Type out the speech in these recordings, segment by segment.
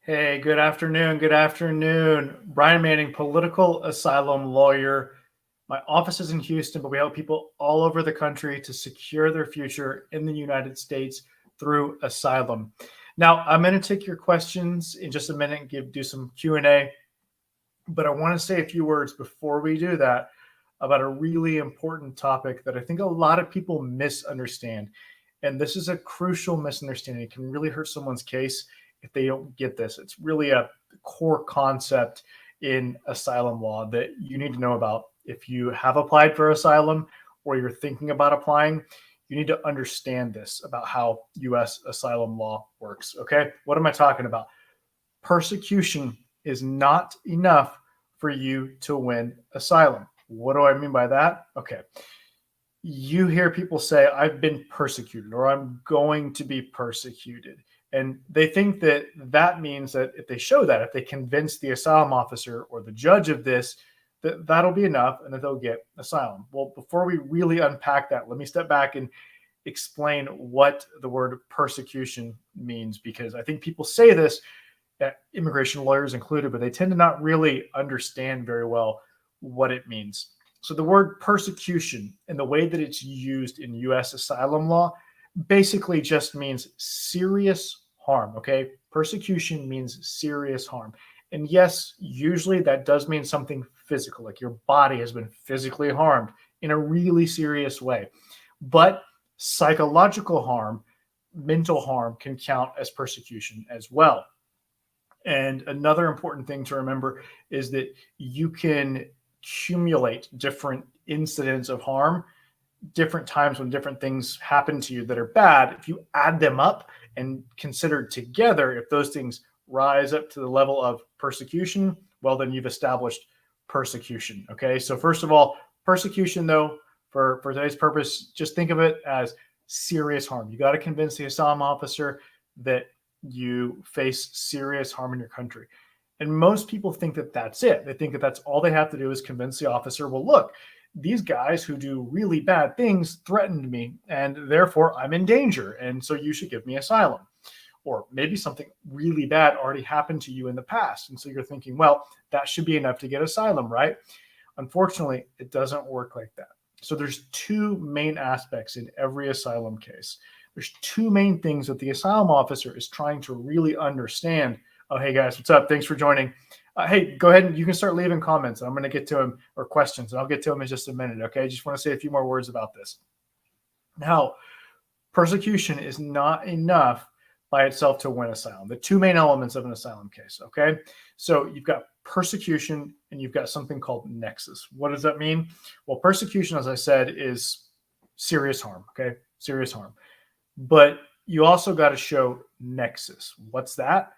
Hey, good afternoon. Good afternoon. Brian Manning, political asylum lawyer. My office is in Houston, but we help people all over the country to secure their future in the United States through asylum. Now, I'm going to take your questions in just a minute and do some Q&A, but I want to say a few words before we do that about a really important topic that I think a lot of people misunderstand. And this is a crucial misunderstanding. It can really hurt someone's case if they don't get this. It's really a core concept in asylum law that you need to know about. If you have applied for asylum or you're thinking about applying, you need to understand this about how US asylum law works. Okay. What am I talking about? Persecution is not enough for you to win asylum. What do I mean by that? Okay. You hear people say, I've been persecuted or I'm going to be persecuted. And they think that that means that if they show that, if they convince the asylum officer or the judge of this, that that'll be enough and that they'll get asylum. Well, before we really unpack that, let me step back and explain what the word persecution means, because I think people say this, immigration lawyers included, but they tend to not really understand very well what it means. So the word persecution and the way that it's used in US asylum law basically just means serious harm, okay? Persecution means serious harm. And yes, usually that does mean something physical, like your body has been physically harmed in a really serious way. But psychological harm, mental harm can count as persecution as well. And another important thing to remember is that you can accumulate different incidents of harm, different times when different things happen to you that are bad. If you add them up and considered together, if those things rise up to the level of persecution, well, then you've established persecution. Okay. So, first of all, persecution, though, for today's purpose, just think of it as serious harm. You got to convince the asylum officer that you face serious harm in your country. And most people think that that's it. They think that that's all they have to do is convince the officer, well, look, these guys who do really bad things threatened me, and therefore I'm in danger. And so you should give me asylum. Or maybe something really bad already happened to you in the past. And so you're thinking, well, that should be enough to get asylum, right? Unfortunately, it doesn't work like that. So there's two main aspects in every asylum case. There's two main things that the asylum officer is trying to really understand. Oh, hey guys, what's up? Thanks for joining. Hey, go ahead and you can start leaving comments. I'm going to get to them, or questions, and I'll get to them in just a minute. Okay, I just want to say a few more words about this. Now, persecution is not enough by itself to win asylum. The two main elements of an asylum case. Okay, so you've got persecution and you've got something called nexus. What does that mean? Well, persecution, as I said, is serious harm. Okay, serious harm. But you also got to show nexus. What's that?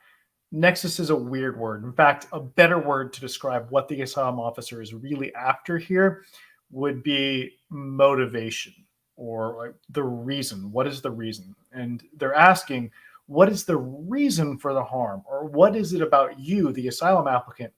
Nexus is a weird word. In fact, a better word to describe what the asylum officer is really after here would be motivation, or like the reason. What is the reason? And they're asking, what is the reason for the harm? Or what is it about you, the asylum applicant,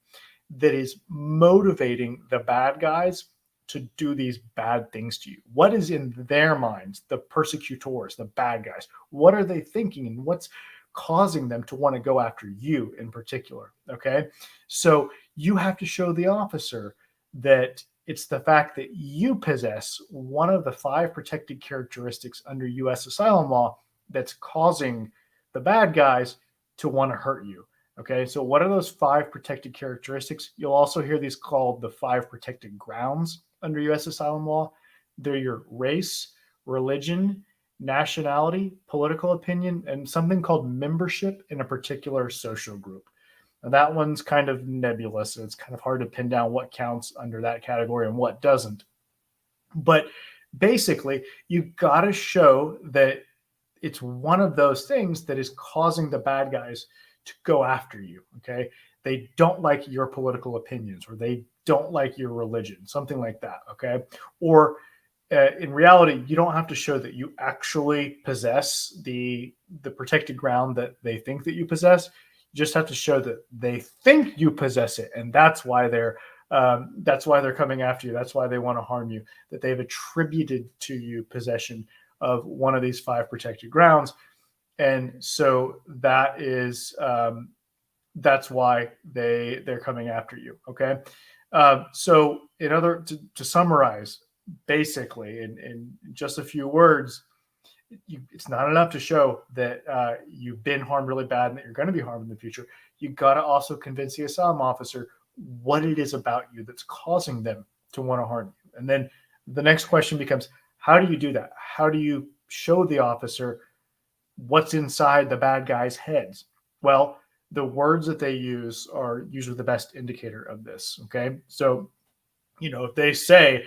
that is motivating the bad guys to do these bad things to you? What is in their minds, the persecutors, the bad guys? What are they thinking, and what's causing them to want to go after you in particular? Okay, so you have to show the officer that it's the fact that you possess one of the 5 protected characteristics under US asylum law that's causing the bad guys to want to hurt you. Okay, so what are those 5 protected characteristics? You'll also hear these called the 5 protected grounds under US asylum law. They're your race, religion, nationality, political opinion, and something called membership in a particular social group. Now, that one's kind of nebulous. So it's kind of hard to pin down what counts under that category and what doesn't. But basically, you've got to show that it's one of those things that is causing the bad guys to go after you. Okay. They don't like your political opinions, or they don't like your religion, something like that. Okay. Or in reality, you don't have to show that you actually possess the protected ground that they think that you possess. You just have to show that they think you possess it, and that's why they're coming after you. That's why they want to harm you. That they've attributed to you possession of one of these 5 protected grounds, and so that is that's why they're coming after you. Okay. So to summarize, basically, in just a few words, it's not enough to show that you've been harmed really bad and that you're going to be harmed in the future. You got to also convince the asylum officer what it is about you that's causing them to want to harm you. And then the next question becomes, how do you do that? How do you show the officer what's inside the bad guys' heads? Well, the words that they use are usually the best indicator of this. Okay. So, if they say,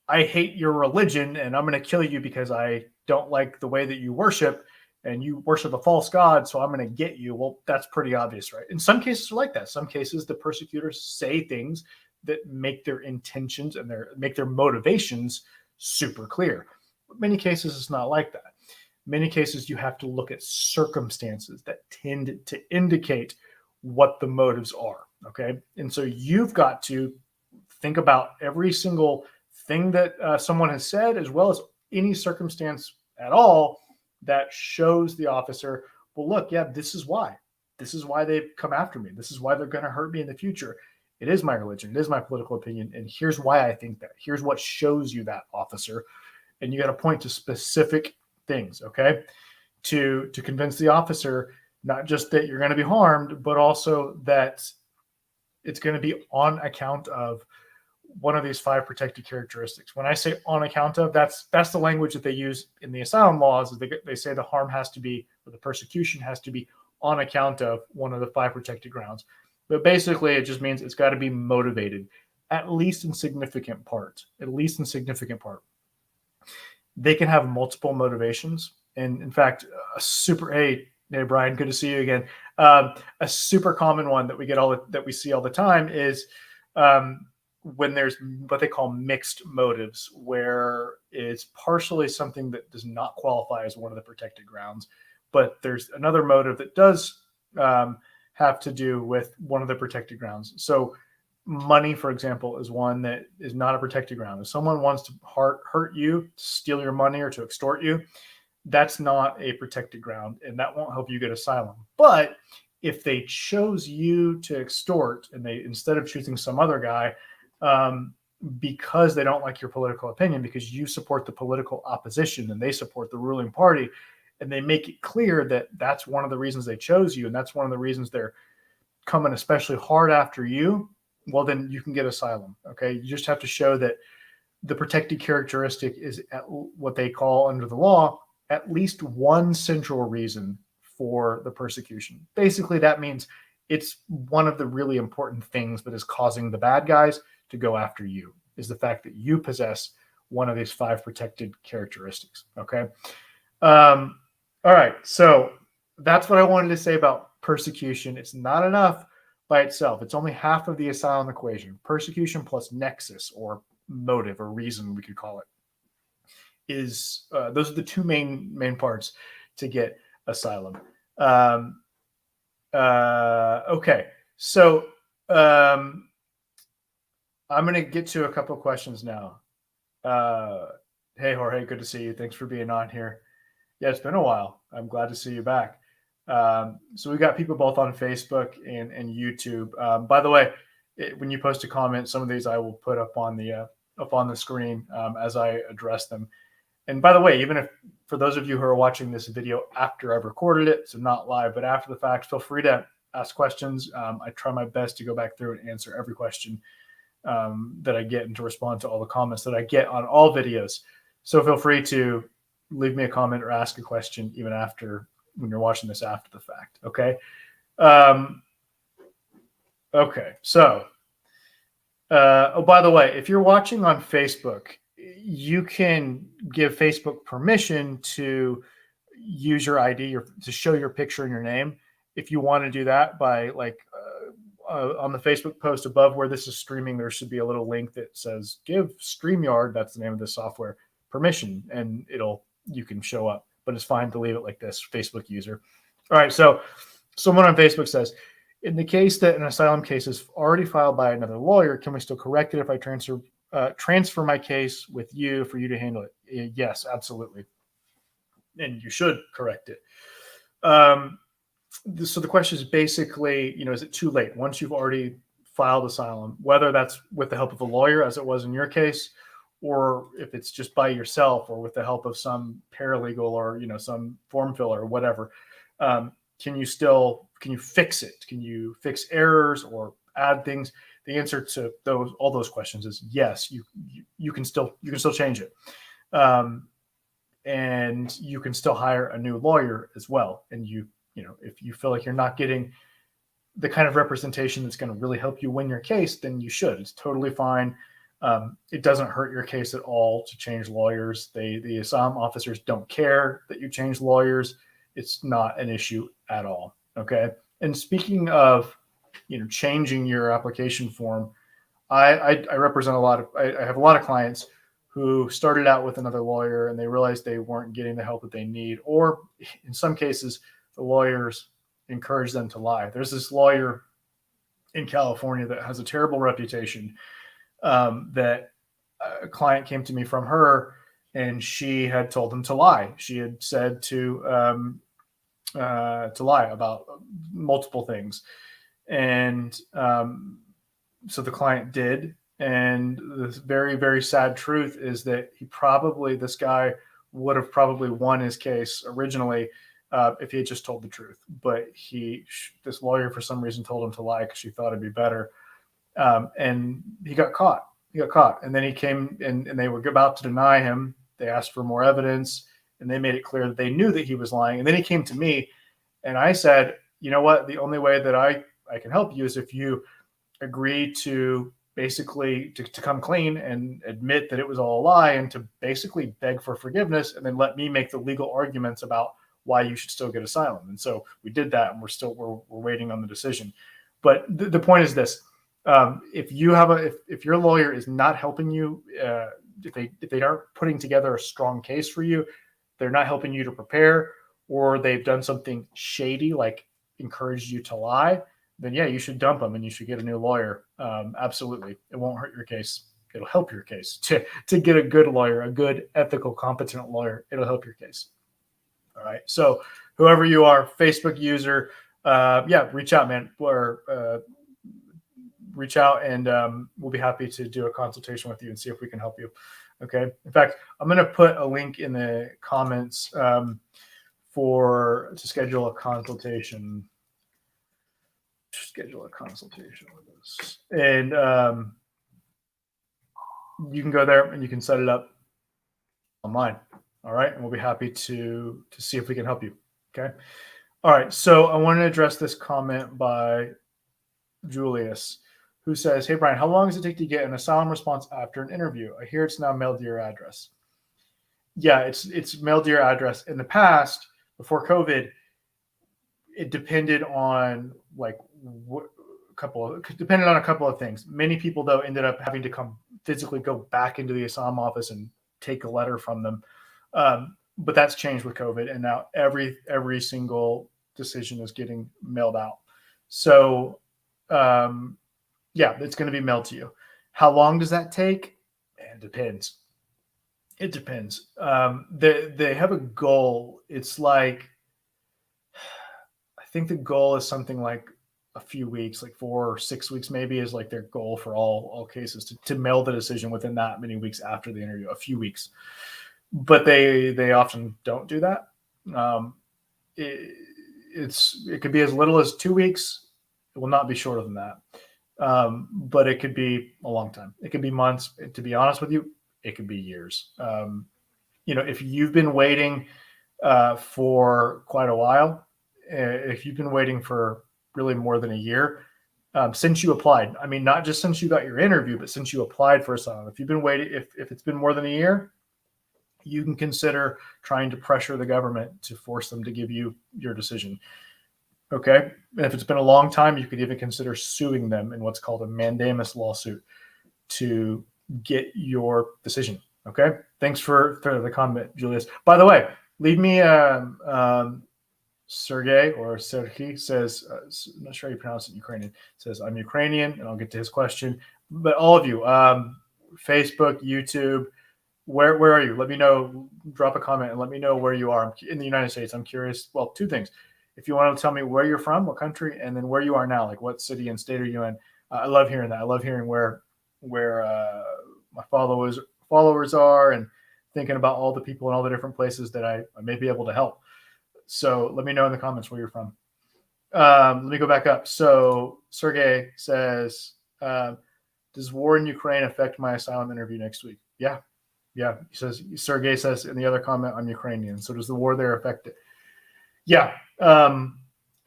I hate your religion and I'm going to kill you because I don't like the way that you worship and you worship a false god, so I'm going to get you. Well, that's pretty obvious, right? In some cases, are like that. Some cases, the persecutors say things that make their intentions and make their motivations super clear. But many cases, it's not like that. Many cases, you have to look at circumstances that tend to indicate what the motives are. Okay. And so you've got to think about every single thing that someone has said, as well as any circumstance at all that shows the officer, well, look, yeah, this is why. This is why they've come after me. This is why they're going to hurt me in the future. It is my religion. It is my political opinion. And here's why I think that. Here's what shows you that, officer. And you got to point to specific things, okay, to convince the officer not just that you're going to be harmed, but also that it's going to be on account of one of these 5 protected characteristics. When I say on account of, that's the language that they use in the asylum laws. Is they say the harm has to be, or the persecution has to be on account of one of the 5 protected grounds. But basically, it just means it's got to be motivated, at least in significant part. At least in significant part. They can have multiple motivations. And in fact, hey Brian, good to see you again. A super common one that we see all the time is when there's what they call mixed motives, where it's partially something that does not qualify as one of the protected grounds, but there's another motive that does have to do with one of the protected grounds. So money, for example, is one that is not a protected ground. If someone wants to hurt you, steal your money, or to extort you, that's not a protected ground, and that won't help you get asylum. But if they chose you to extort, and they, instead of choosing some other guy, because they don't like your political opinion, because you support the political opposition and they support the ruling party, and they make it clear that that's one of the reasons they chose you, and that's one of the reasons they're coming especially hard after you, well, then you can get asylum. Okay. You just have to show that the protected characteristic is at what they call under the law, at least one central reason for the persecution. Basically, that means it's one of the really important things that is causing the bad guys to go after you, is the fact that you possess one of these 5 protected characteristics. Okay. All right. So that's what I wanted to say about persecution. It's not enough by itself. It's only half of the asylum equation. Persecution plus nexus, or motive, or reason, we could call it, is those are the 2 main parts to get asylum. Okay, so I'm going to get to a couple of questions now. Hey Jorge, good to see you. Thanks for being on here. Yeah, it's been a while. I'm glad to see you back. So we got people both on Facebook and YouTube. By the way, when you post a comment, some of these I will put up on the screen as I address them. And by the way, even if, for those of you who are watching this video after I've recorded it, so not live, but after the fact, feel free to ask questions. I try my best to go back through and answer every question that I get, and to respond to all the comments that I get on all videos. So feel free to leave me a comment or ask a question even when you're watching this after the fact. Okay. Okay. So, oh, by the way, if you're watching on Facebook, you can give Facebook permission to use your ID or to show your picture and your name. If you want to do that by on the Facebook post above where this is streaming, there should be a little link that says give StreamYard, that's the name of the software, permission, and you can show up, but it's fine to leave it like this, Facebook user. All right. So someone on Facebook says, in the case that an asylum case is already filed by another lawyer, can we still correct it if I transfer my case with you for you to handle it? Yes, absolutely. And you should correct it. So the question is basically, is it too late once you've already filed asylum, whether that's with the help of a lawyer, as it was in your case, or if it's just by yourself or with the help of some paralegal or some form filler or whatever. Can you fix it? Can you fix errors or add things? The answer to all those questions is yes. You can still change it, and you can still hire a new lawyer as well. And if you feel like you're not getting the kind of representation that's going to really help you win your case, then you should. It's totally fine. It doesn't hurt your case at all to change lawyers. The asylum officers don't care that you change lawyers. It's not an issue at all. Okay. And speaking of, changing your application form, I represent I have a lot of clients who started out with another lawyer and they realized they weren't getting the help that they need, or in some cases, the lawyers encourage them to lie. There's this lawyer in California that has a terrible reputation. That a client came to me from her, and she had told him to lie. She had said to lie about multiple things, and so the client did. And the very, very sad truth is that this guy would have probably won his case originally if he had just told the truth. But this lawyer, for some reason, told him to lie because she thought it'd be better. And he got caught. And then he came and they were about to deny him. They asked for more evidence, and they made it clear that they knew that he was lying. And then he came to me, and I said, you know what? The only way that I can help you is if you agree to basically to come clean and admit that it was all a lie, and to basically beg for forgiveness, and then let me make the legal arguments about why you should still get asylum. And so we did that, and we're waiting on the decision. But the point is this. If your lawyer is not helping you, if they aren't putting together a strong case for you, they're not helping you to prepare, or they've done something shady like encouraged you to lie, then yeah, you should dump them and you should get a new lawyer. Absolutely, it won't hurt your case. It'll help your case to get a good lawyer, a good, ethical, competent lawyer. It'll help your case. All right. So whoever you are, Facebook user, reach out, man. Reach out, and we'll be happy to do a consultation with you and see if we can help you. Okay. In fact, I'm going to put a link in the comments to schedule a consultation. Schedule a consultation with us, and you can go there and you can set it up online. All right, and we'll be happy to see if we can help you. Okay. All right. So I want to address this comment by Julius, who says, "Hey, Brian, how long does it take to get an asylum response after an interview? I hear it's now mailed to your address." Yeah, it's mailed to your address. In the past, before COVID, it depended on depended on a couple of things. Many people, though, ended up having to come physically go back into the asylum office and take a letter from them. But that's changed with COVID, and now every single decision is getting mailed out. So it's going to be mailed to you. How long does that take? It depends. It depends. They have a goal. It's like, I think the goal is something like a few weeks, like 4 or 6 weeks maybe, is like their goal for all cases, to mail the decision within that many weeks after the interview, a few weeks. But they often don't do that. It could be as little as 2 weeks. It will not be shorter than that. But it could be a long time. It could be months. To be honest with you, it could be years. If you've been waiting for quite a while, if you've been waiting for really more than a year, since you applied, I mean, not just since you got your interview, but since you applied for asylum, if you've been waiting, if it's been more than a year, you can consider trying to pressure the government to force them to give you your decision. Okay. And if it's been a long time, you could even consider suing them in what's called a mandamus lawsuit to get your decision. Okay. Thanks for the comment, Julius. By the way, leave me Sergey or Sergey says, I'm not sure how you pronounce it in Ukrainian, says, I'm Ukrainian, and I'll get to his question. But all of you, Facebook, YouTube, where are you? Let me know. Drop a comment and let me know where you are. I'm in the United States. I'm curious. Well, two things. if you want to tell me where you're from, what country, and then where you are now, like what city and state are you in. I love hearing that. I love hearing where my followers are, and thinking about all the people in all the different places that I may be able to help. So let me know in the comments where you're from. Let me go back up. So Sergey says, does war in Ukraine affect my asylum interview next week? Yeah. He says, Sergey says in the other comment, I'm Ukrainian. So does the war there affect it? Yeah.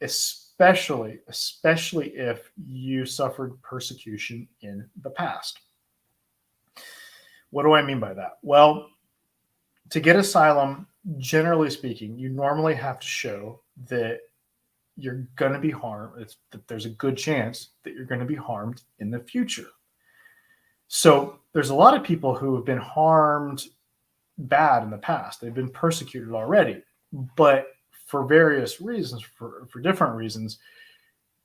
Especially if you suffered persecution in the past. What do I mean by that? Well, to get asylum, generally speaking, you normally have to show that you're going to be harmed. That there's a good chance that you're going to be harmed in the future. So there's a lot of people who have been harmed bad in the past. They've been persecuted already, but for various reasons, for different reasons,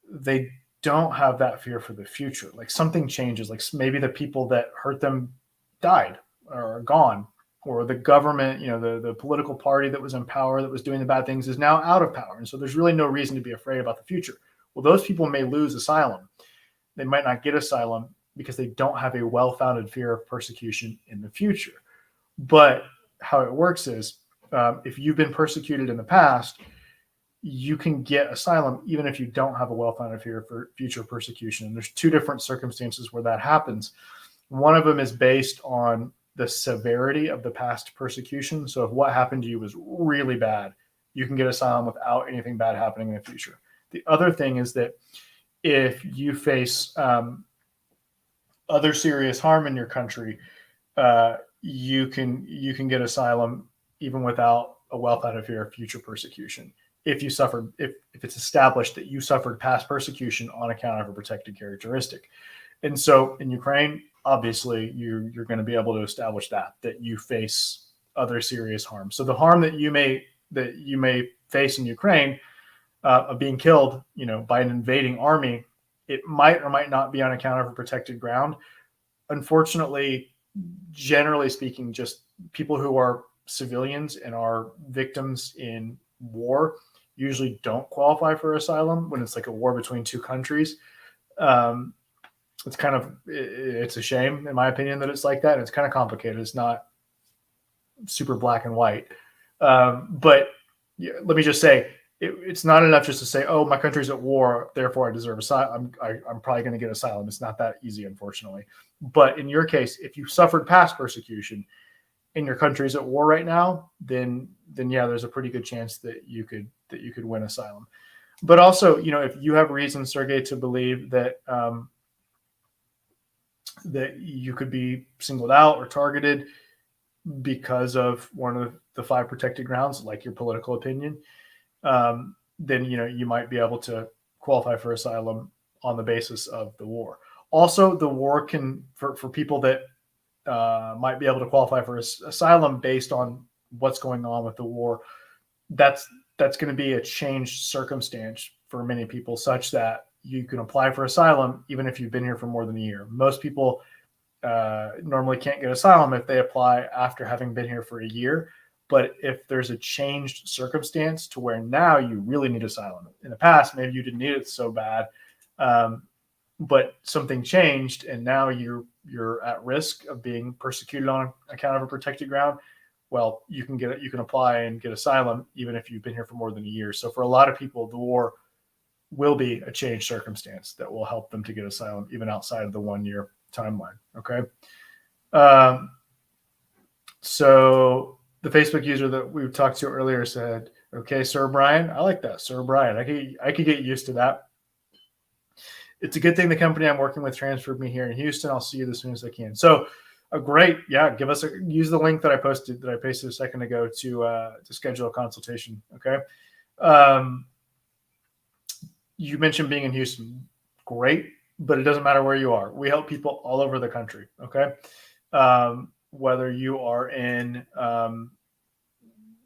they don't have that fear for the future. Like something changes, like maybe the people that hurt them died or are gone, or the government, the political party that was in power that was doing the bad things is now out of power. And so there's really no reason to be afraid about the future. Well, those people may lose asylum. They might not get asylum because they don't have a well-founded fear of persecution in the future. But how it works is, if you've been persecuted in the past, you can get asylum even if you don't have a well-founded fear for future persecution. And there's two different circumstances where that happens. One of them is based on the severity of the past persecution. So if what happened to you was really bad, you can get asylum without anything bad happening in the future. The other thing is that if you face other serious harm in your country, you can get asylum even without a well-founded fear of future persecution. If it's established that you suffered past persecution on account of a protected characteristic. And so in Ukraine, obviously you're going to be able to establish that you face other serious harm. So the harm that you may face in Ukraine, of being killed, by an invading army, it might or might not be on account of a protected ground. Unfortunately, generally speaking, just people who are civilians and are victims in war usually don't qualify for asylum when it's like a war between two countries. It's a shame, in my opinion, that it's like that. It's kind of complicated. It's not super black and white. But let me just say, it's not enough just to say, oh, my country's at war, therefore I deserve asylum. I'm probably going to get asylum. It's not that easy, unfortunately. But in your case, if you suffered past persecution and your country's at war right now, then yeah, there's a pretty good chance that you could win asylum. But also, if you have reasons, Sergey, to believe that that you could be singled out or targeted because of one of the 5 protected grounds, like your political opinion, then you might be able to qualify for asylum on the basis of the war. Also, the war can, for people that might be able to qualify for asylum based on what's going on with the war, that's going to be a changed circumstance for many people, such that you can apply for asylum even if you've been here for more than a year. Most people normally can't get asylum if they apply after having been here for a year. But if there's a changed circumstance to where now you really need asylum, in the past, maybe you didn't need it so bad, but something changed and now you're at risk of being persecuted on account of a protected ground, well, you can apply and get asylum even if you've been here for more than a year. So for a lot of people, the war will be a changed circumstance that will help them to get asylum even outside of the 1-year timeline. Okay. So the Facebook user that we talked to earlier said, okay, Sir Brian, I like that. Sir Brian, I could get used to that. It's a good thing the company I'm working with transferred me here in Houston. I'll see you as soon as I can. So great. Yeah. Use the link that I pasted a second ago to schedule a consultation. Okay. You mentioned being in Houston. Great. But it doesn't matter where you are. We help people all over the country. Okay. Whether you are in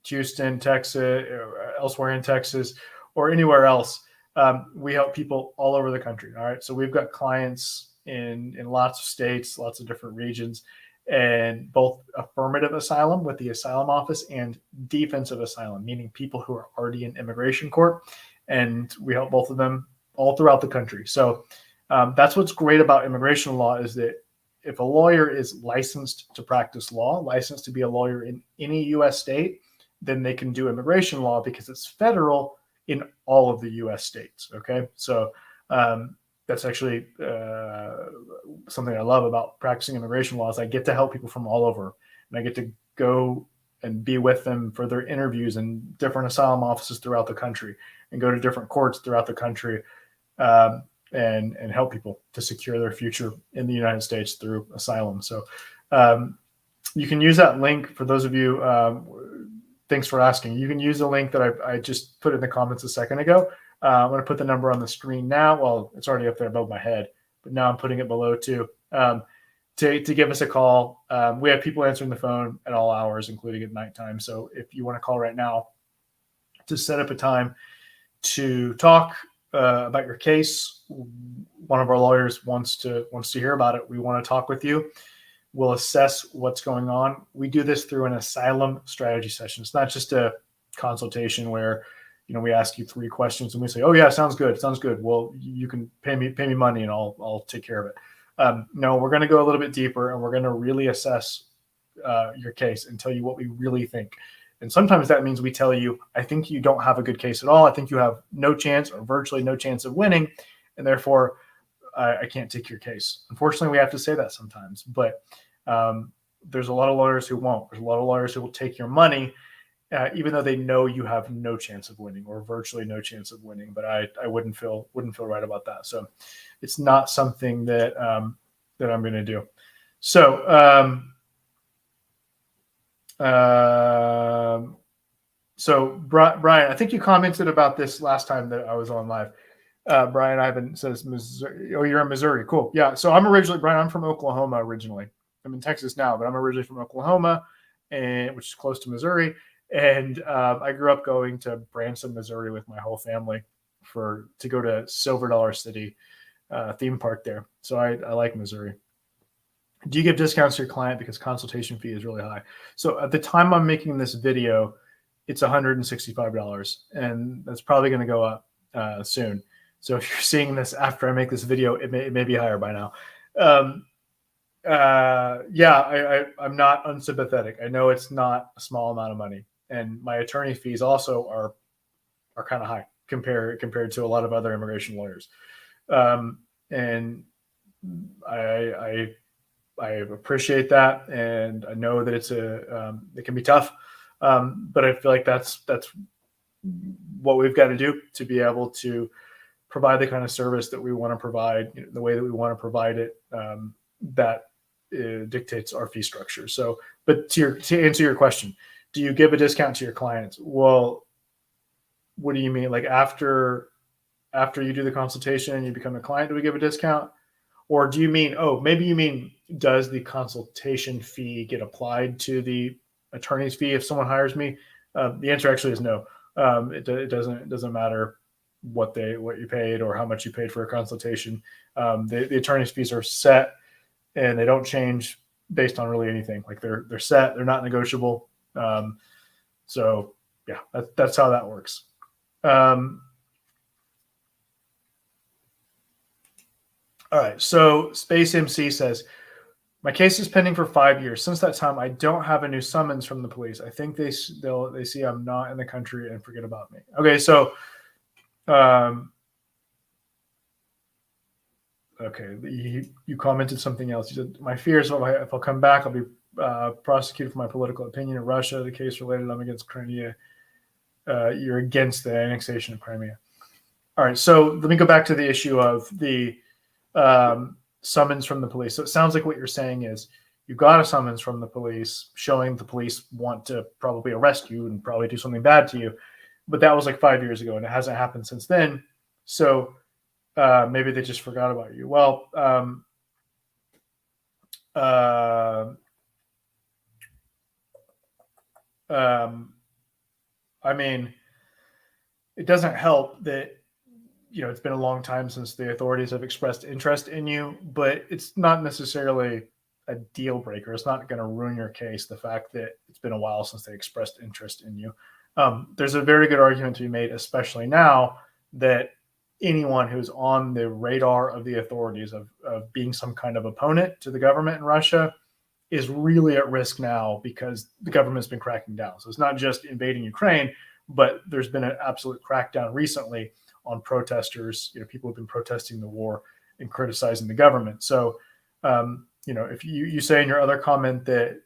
Houston, Texas, or elsewhere in Texas, or anywhere else, we help people all over the country. All right. So we've got clients in lots of states, lots of different regions, and both affirmative asylum with the asylum office and defensive asylum, meaning people who are already in immigration court. and we help both of them all throughout the country. So that's what's great about immigration law, is that if a lawyer is licensed to practice law, licensed to be a lawyer in any U.S. state, then they can do immigration law because it's federal in all of the U.S. states. Okay, so that's actually something I love about practicing immigration law, is I get to help people from all over, and I get to go and be with them for their interviews in different asylum offices throughout the country, and go to different courts throughout the country, and help people to secure their future in the United States through asylum. So you can use that link. For those of you, thanks for asking. You can use the link that I just put in the comments a second ago. I'm going to put the number on the screen now. Well, it's already up there above my head, but now I'm putting it below too. To give us a call. We have people answering the phone at all hours, including at nighttime. So if you want to call right now to set up a time to talk about your case, one of our lawyers wants to hear about it. We want to talk with you. We'll assess what's going on. We do this through an asylum strategy session. It's not just a consultation where, we ask you 3 questions and we say, "Oh yeah, sounds good. Well, you can pay me money and I'll take care of it." No, we're going to go a little bit deeper, and we're going to really assess your case and tell you what we really think. And sometimes that means we tell you, "I think you don't have a good case at all. I think you have no chance or virtually no chance of winning, and therefore I can't take your case." Unfortunately, we have to say that sometimes, but there's a lot of lawyers who won't. There's a lot of lawyers who will take your money, even though they know you have no chance of winning or virtually no chance of winning. But I wouldn't feel right about that. So it's not something that that I'm going to do. So Brian, I think you commented about this last time that I was on live. Brian Ivan says, Missouri. Oh, you're in Missouri. Cool. Yeah. So Brian, I'm from Oklahoma originally. I'm in Texas now, but I'm originally from Oklahoma, which is close to Missouri. And I grew up going to Branson, Missouri with my whole family to go to Silver Dollar City theme park there. So I like Missouri. Do you give discounts to your client because consultation fee is really high? So at the time I'm making this video, it's $165, and that's probably going to go up soon. So if you're seeing this after I make this video, it may be higher by now. I'm not unsympathetic. I know it's not a small amount of money, and my attorney fees also are kind of high compared to a lot of other immigration lawyers. And I appreciate that, and I know that it can be tough, but I feel like that's what we've got to do to be able to provide the kind of service that we want to provide, the way that we want to provide it. That dictates our fee structure. So, but to answer your question, do you give a discount to your clients? Well, what do you mean? Like after you do the consultation and you become a client, do we give a discount? Or do you mean, maybe you mean, does the consultation fee get applied to the attorney's fee if someone hires me? The answer actually is no. It doesn't matter what you paid or how much you paid for a consultation. The attorney's fees are set, and they don't change based on really anything. Like they're set, they're not negotiable. So yeah, that's how that works. All right. So Space MC says, my case is pending for 5 years. Since that time, I don't have a new summons from the police. I think they see I'm not in the country and forget about me. Okay. So, okay. You commented something else. You said, my fear is if I'll come back, I'll be prosecuted for my political opinion in Russia. The case related, I'm against Crimea. You're against the annexation of Crimea. All right. So let me go back to the issue of the summons from the police. So it sounds like what you're saying is you got a summons from the police showing the police want to probably arrest you and probably do something bad to you. But that was like 5 years ago and it hasn't happened since then. So maybe they just forgot about you. Well, I mean, it doesn't help that, it's been a long time since the authorities have expressed interest in you, but it's not necessarily a deal breaker. It's not going to ruin your case, the fact that it's been a while since they expressed interest in you. There's a very good argument to be made, especially now, that anyone who's on the radar of the authorities of being some kind of opponent to the government in Russia is really at risk now because the government's been cracking down. So it's not just invading Ukraine, but there's been an absolute crackdown recently on protesters. People have been protesting the war and criticizing the government. So, if you say in your other comment that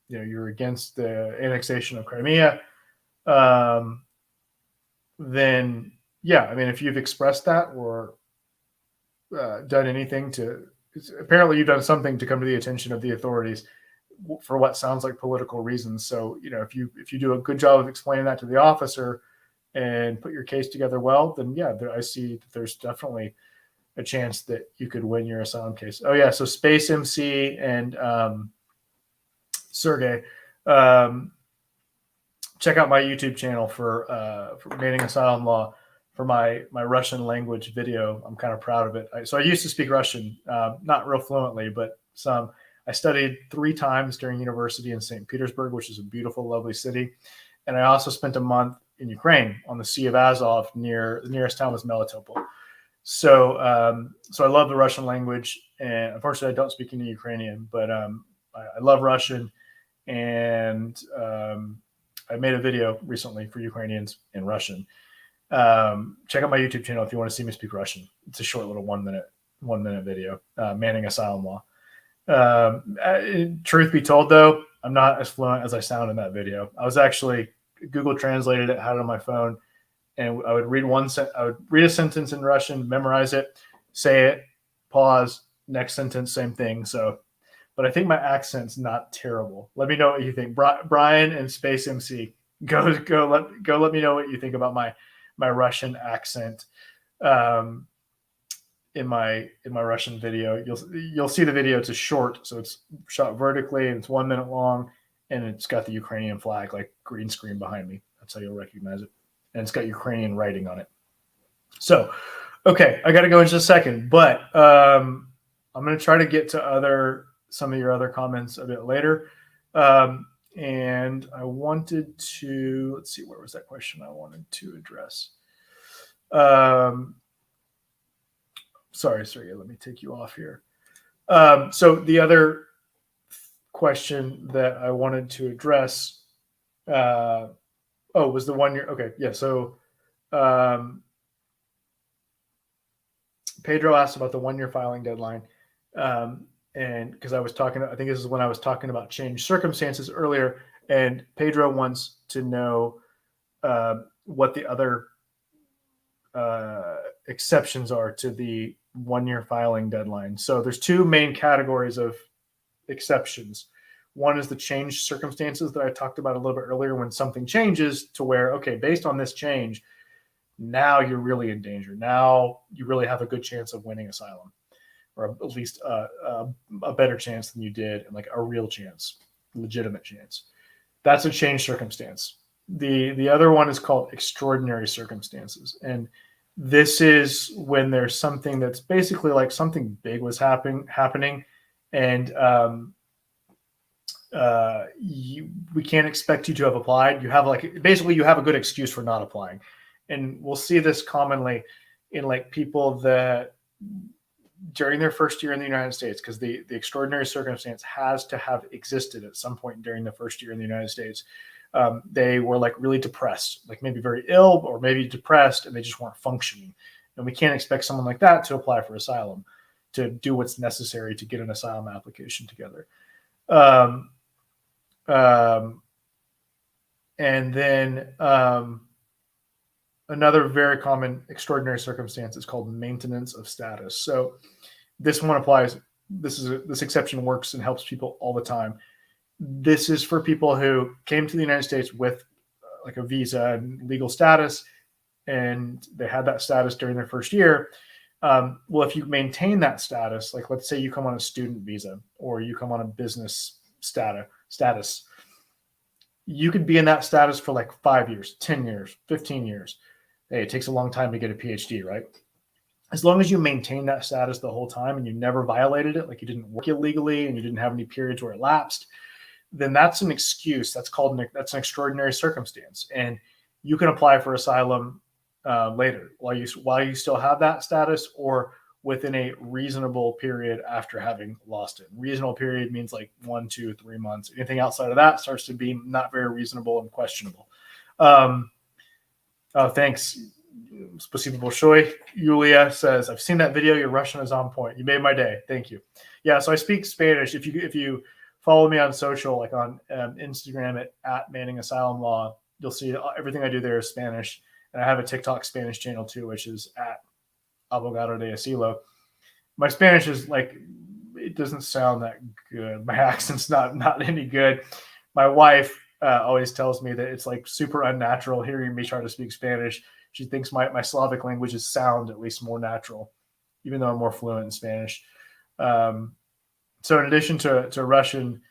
you're against the annexation of Crimea, then yeah, I mean, if you've expressed that or done anything to, apparently you've done something to come to the attention of the authorities for what sounds like political reasons. So, if you do a good job of explaining that to the officer and put your case together well, then yeah, I see that there's definitely a chance that you could win your asylum case. Oh yeah, so Space MC and Sergey, check out my YouTube channel for Manning Asylum Law for my Russian language video. I'm kind of proud of it. So I used to speak Russian, not real fluently, but some. I studied 3 times during university in St. Petersburg, which is a beautiful, lovely city. And I also spent a month in Ukraine on the Sea of Azov the nearest town was Melitopol. So I love the Russian language. And unfortunately, I don't speak any Ukrainian, but I love Russian. And I made a video recently for Ukrainians in Russian. Check out my YouTube channel if you want to see me speak Russian. It's a short little 1 minute video, Manning Asylum Law. Truth be told, though, I'm not as fluent as I sound in that video. I was actually Google translated it, had it on my phone, and I would read a sentence in Russian, memorize it, say it, pause, next sentence, same thing. So, but I think my accent's not terrible. Let me know what you think, Brian and Space MC. Go let me know what you think about my Russian accent. In my Russian video, you'll see the video. It's a short, so it's shot vertically and it's 1 minute long, and it's got the Ukrainian flag, like green screen behind me. That's how you'll recognize it, and it's got Ukrainian writing on it. So, okay, I got to go in just a second, but I'm going to try to get to some of your other comments a bit later. And I wanted to, let's see, where was that question I wanted to address? Sorry, let me take you off here. So the other question that I wanted to address, was the 1 year. Okay, yeah. So Pedro asked about the 1 year filing deadline, and because I think this is when I was talking about changed circumstances earlier, and Pedro wants to know what the other exceptions are to the 1 year filing deadline. So there's 2 main categories of exceptions. One is the changed circumstances that I talked about a little bit earlier, when something changes to where, okay, based on this change, now you're really in danger. Now you really have a good chance of winning asylum, or at least a better chance than you did, and like a real chance, legitimate chance. That's a changed circumstance. The other one is called extraordinary circumstances. And this is when there's something that's basically like something big was happening, and we can't expect you to have applied. You have you have a good excuse for not applying. And we'll see this commonly in like people that during their first year in the United States, because the extraordinary circumstance has to have existed at some point during the first year in the United States. They were like really depressed, like maybe very ill or maybe depressed, and they just weren't functioning. And we can't expect someone like that to apply for asylum, to do what's necessary to get an asylum application together. And then another very common extraordinary circumstance is called maintenance of status. So this one applies. This exception works and helps people all the time. This is for people who came to the United States with like a visa and legal status, and they had that status during their first year. Well, if you maintain that status, like let's say you come on a student visa or you come on a business status, you could be in that status for like 5 years, 10 years, 15 years. Hey, it takes a long time to get a PhD, right? As long as you maintain that status the whole time and you never violated it, like you didn't work illegally and you didn't have any periods where it lapsed, then that's an excuse. That's an extraordinary circumstance. And you can apply for asylum later while you still have that status, or within a reasonable period after having lost it. Reasonable period means like 1, 2, 3 months. Anything outside of that starts to be not very reasonable and questionable. Thanks. Спасибо большое. Yulia says, I've seen that video. Your Russian is on point. You made my day. Thank you. Yeah, so I speak Spanish. If you follow me on social, like on Instagram at Manning Asylum Law, you'll see everything I do there is Spanish. And I have a TikTok Spanish channel too, which is at Abogado de Asilo. My Spanish is like, it doesn't sound that good. My accent's not any good. My wife always tells me that it's like super unnatural hearing me try to speak Spanish. She thinks my Slavic languages sound at least more natural, even though I'm more fluent in Spanish. So in addition to Russian,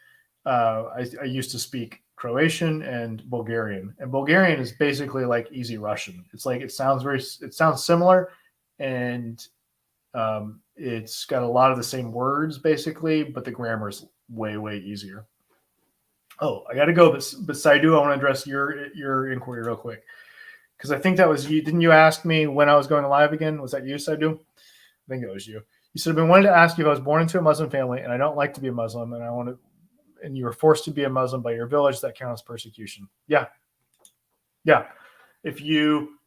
I used to speak Croatian and Bulgarian. And Bulgarian is basically like easy Russian. It's like it sounds similar, and it's got a lot of the same words basically, but the grammar is way easier. Oh, I got to go, but Saidu, I want to address your inquiry real quick, because I think that was you. Didn't you ask me when I was going live again? Was that you, Saidu? I think it was you. You said, I've been wanting to ask you if I was born into a Muslim family and I don't like to be a Muslim, and you were forced to be a Muslim by your village, that counts as persecution. Yeah. If you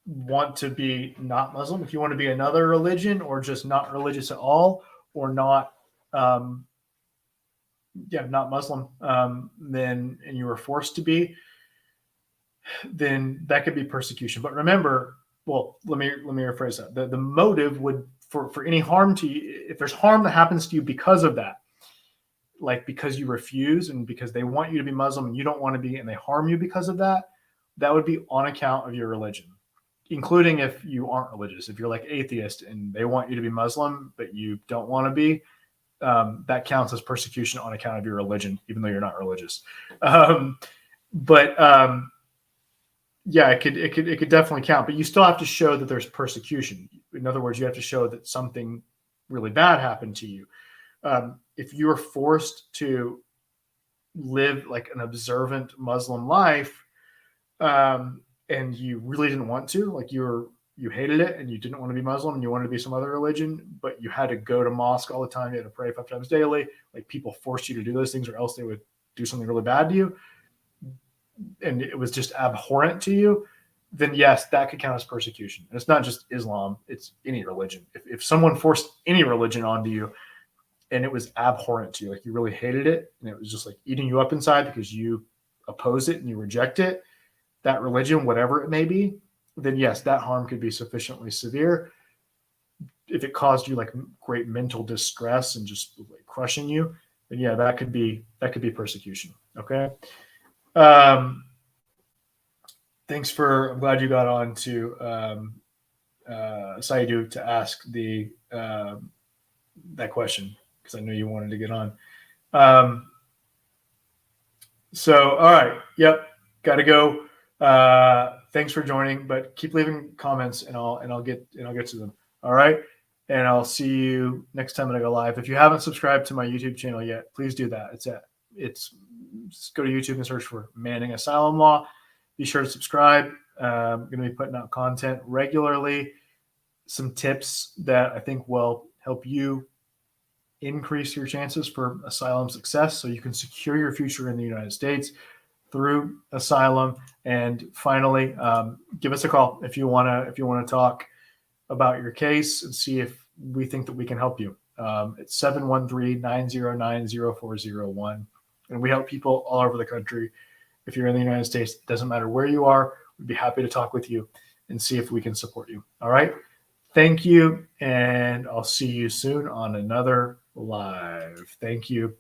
want to be not Muslim, if you want to be another religion, or just not religious at all, or not not Muslim, then, and you were forced to be, then that could be persecution. But remember, well, let me rephrase that. The motive would, for any harm to you, if there's harm that happens to you because of that, like because you refuse and because they want you to be Muslim and you don't want to be, and they harm you because of that, that would be on account of your religion, including if you aren't religious. If you're like atheist and they want you to be Muslim, but you don't want to be, that counts as persecution on account of your religion, even though you're not religious. Yeah, it could definitely count, but you still have to show that there's persecution. In other words, you have to show that something really bad happened to you. If you were forced to live like an observant Muslim life, and you really didn't want to, like you hated it and you didn't want to be Muslim and you wanted to be some other religion, but you had to go to mosque all the time, you had to pray 5 times daily, like people forced you to do those things or else they would do something really bad to you, and it was just abhorrent to you, then yes, that could count as persecution. And it's not just Islam, it's any religion. If someone forced any religion onto you and it was abhorrent to you, like you really hated it, and it was just like eating you up inside because you oppose it and you reject it, that religion, whatever it may be, then yes, that harm could be sufficiently severe. If it caused you like great mental distress and just like crushing you, then yeah, that could be persecution. Okay. I'm glad you got on to Saidu to ask that question, because I knew you wanted to get on. So, all right. Yep. Got to go. Thanks for joining, but keep leaving comments and I'll get to them. All right. And I'll see you next time that I go live. If you haven't subscribed to my YouTube channel yet, please do that. Just go to YouTube and search for Manning Asylum Law. Be sure to subscribe. I'm going to be putting out content regularly, some tips that I think will help you increase your chances for asylum success so you can secure your future in the United States through asylum. And finally, give us a call if you want to talk about your case and see if we think that we can help you. It's 713-909-0401. And we help people all over the country. If you're in the United States, it doesn't matter where you are. We'd be happy to talk with you and see if we can support you. All right. Thank you. And I'll see you soon on another live. Thank you.